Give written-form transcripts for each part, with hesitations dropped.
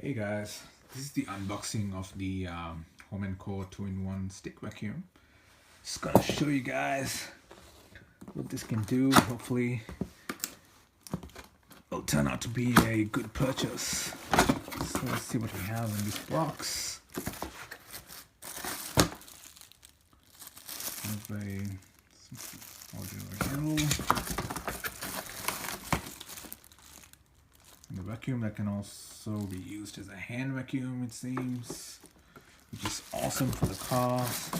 Hey guys, this is the unboxing of the Home & Co 2-in-1 stick vacuum. Just gonna show you guys what this can do. Hopefully it'll turn out to be a good purchase. So let's see what we have in this box. Have a ordinary handle. And the vacuum that can also be used as a hand vacuum, it seems, which is awesome for the cars.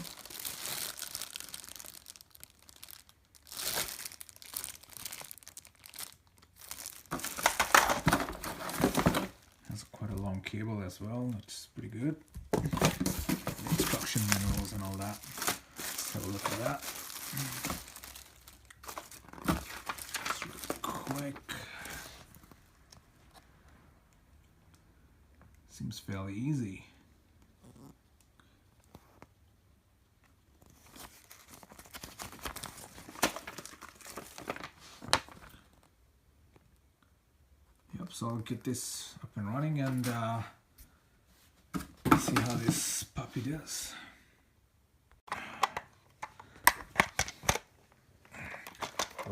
Has quite a long cable as well, which is pretty good. The instruction manuals and all that. Let's have a look at that. Just real quick. Seems fairly easy. Yep, so I'll get this up and running and see how this puppy does.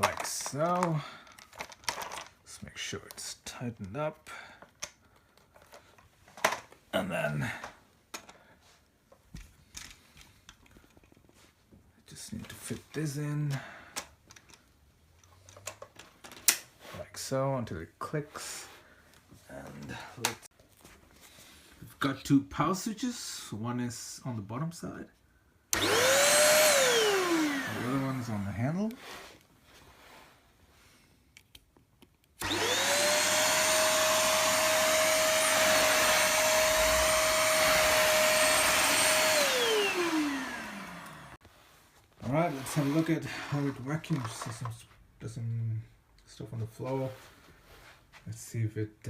Like so. Let's make sure it's tightened up. And then I just need to fit this in like so until it clicks. And we've got two power switches. One is on the bottom side, the other one's on the handle. Alright, let's have a look at how it vacuums. Does some stuff on the floor. Let's see if it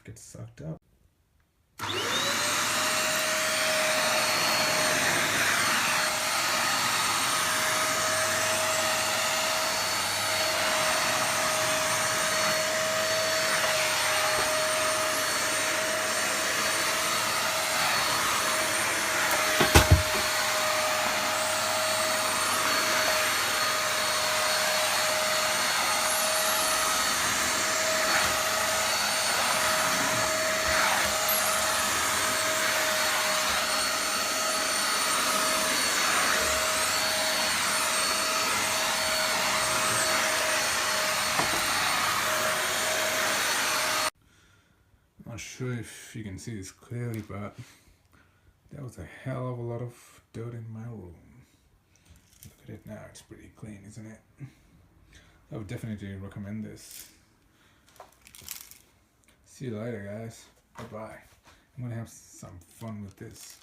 gets sucked up. Not sure if you can see this clearly, but there was a hell of a lot of dirt in my room. Look at it now, it's pretty clean, isn't it? I would definitely recommend this. See you later, guys. Bye bye. I'm gonna have some fun with this.